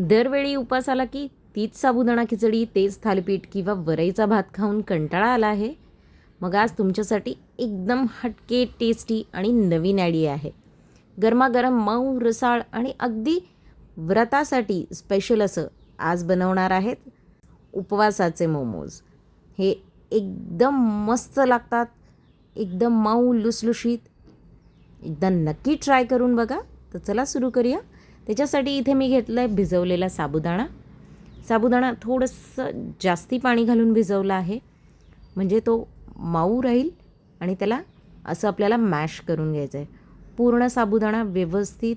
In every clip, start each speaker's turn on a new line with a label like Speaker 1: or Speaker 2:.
Speaker 1: दरवेळी उपास आला की तीच साबुदाणा खिचडी, तेच थालीपीठ किंवा वरईचा भात खाऊन कंटाळा आला आहे. मग आज तुमच्यासाठी एकदम हटके, टेस्टी आणि नवीन आयडिया आहे. गरमागरम मऊ, रसाळ आणि अगदी व्रतासाठी स्पेशल असं आज बनवणार आहेत उपवासाचे मोमोज. हे एकदम मस्त लागतात, एकदम मऊ लुसलुशीत. एकदा नक्की ट्राय करून बघा. तर चला सुरू करूया. त्याच्यासाठी इथे मी घेतलं आहे भिजवलेला साबुदाणा. साबुदाणा थोडंसं जास्ती पाणी घालून भिजवला आहे, म्हणजे तो मऊ राहील आणि त्याला असं आपल्याला मॅश करून घ्यायचं आहे. पूर्ण साबुदाणा व्यवस्थित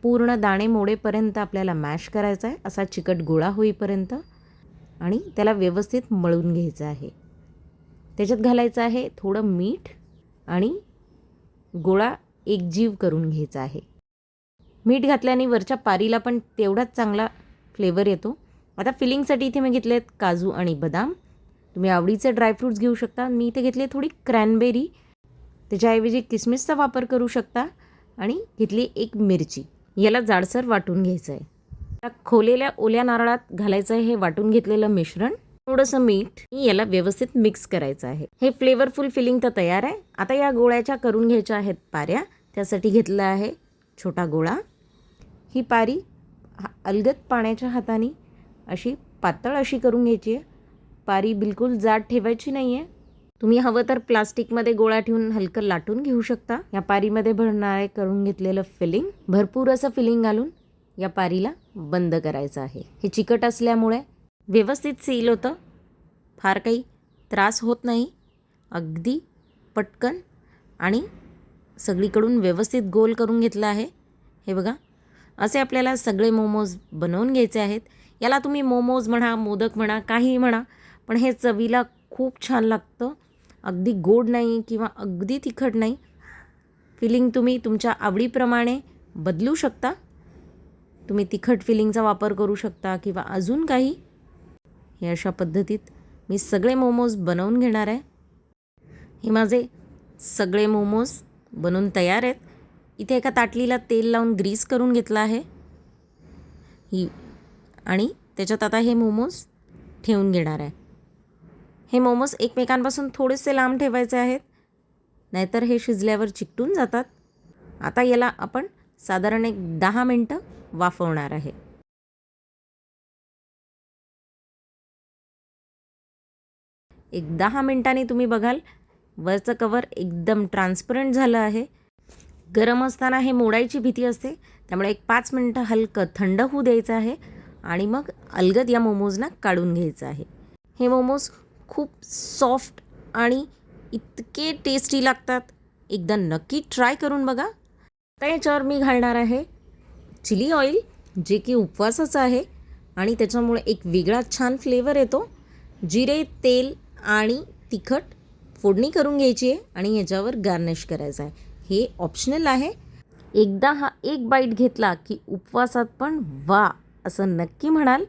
Speaker 1: पूर्ण दाणे मोडेपर्यंत आपल्याला मॅश करायचा आहे, असा चिकट गोळा होईपर्यंत, आणि त्याला व्यवस्थित मळून घ्यायचं आहे. त्याच्यात घालायचं आहे थोडं मीठ आणि गोळा एकजीव करून घ्यायचा आहे. मीठ घातल्याने वरच्या पारीला पण तेवढाच चांगला फ्लेवर येतो. आता फिलिंगसाठी इथे मी घेतले आहेत काजू आणि बदाम. तुम्ही आवडीचे ड्रायफ्रूट्स घेऊ शकता. मी इथे घेतली थोडी क्रॅनबेरी, त्याच्याऐवजी किसमिसचा वापर करू शकता, आणि घेतली एक मिरची. याला जाडसर वाटून घ्यायचं आहे. आता खोलेल्या ओल्या नारळात घालायचं आहे हे वाटून घेतलेलं मिश्रण. थोडंसं मीठ, याला व्यवस्थित मिक्स करायचं आहे. हे फ्लेवरफुल फिलिंग तर तयार आहे. आता या गोळ्याच्या करून घ्यायच्या आहेत पाऱ्या. त्यासाठी घेतला आहे छोटा गोळा. ही पारी अलगद पाण्याच्या हाताने अशी पातळ अशी करून घ्यायची आहे. पारी बिलकुल जाड ठेवायची नाही आहे. तुम्ही हवं तर प्लास्टिकमध्ये गोळा ठेवून हलकं लाटून घेऊ शकता. या पारीमध्ये भरणारे करून घेतलेलं फिलिंग, भरपूर असं फिलिंग घालून या पारीला बंद करायचं आहे. हे चिकट असल्यामुळे व्यवस्थित सील होतं, फार काही त्रास होत नाही. अगदी पटकन आणि सगळीकडून व्यवस्थित गोल करून घेतलं आहे. हे बघा, असे आपल्याला सगळे मोमोज बनवून घ्यायचे आहेत. याला तुम्ही मोमोज म्हणा, मोदक म्हणा, काहीही म्हणा, पण हे चवीला खूप छान लागतं. अगदी गोड नाही किंवा अगदी तिखट नाही. फिलिंग तुम्ही तुमच्या आवडीप्रमाणे बदलू शकता. तुम्ही तिखट फिलिंगचा वापर करू शकता किंवा अजून काही. हे अशा पद्धतीत मी सगळे मोमोज बनवून घेणार आहे. हे माझे सगळे मोमोज बनवून तयार आहेत. इथे एका ताटलीला तेल लावून ग्रीस करून घेतलं आहे आणि त्याच्यात आता हे मोमोज ठेवून घेणार आहे. हे मोमोज एकमेकांपासून थोडेसे लांब ठेवायचे आहेत, नाहीतर हे शिजल्यावर चिकटून जातात. आता याला आपण साधारण एक 10 मिनटं वाफवणार आहे. एक 10 मिनटांनी तुम्ही बघाल वरचं कवर एकदम ट्रान्सपरंट झालं आहे. गरम असताना हे मोडायची भीती असते, त्यामुळे एक 5 मिनटं हलकं थंड होऊ द्यायचं आहे आणि मग अलगद या मोमोजना काढून घ्यायचं आहे. हे मोमोज खूप सॉफ्ट आणि इतके टेस्टी लागतात. एकदा नक्की ट्राय करून बघा. आता याच्यावर मी घालणार आहे चिली ऑइल, जे की उपवासाचं आहे आणि त्याच्यामुळे एक वेगळा छान फ्लेवर येतो. जिरे, तेल आणि तिखट फोडणी करून घ्यायची आहे आणि याच्यावर गार्निश करायचं आहे. हे ऑप्शनल आहे. एकदा हा एक बाईट घेतला की उपवासात पण वा असं नक्की म्हणाल.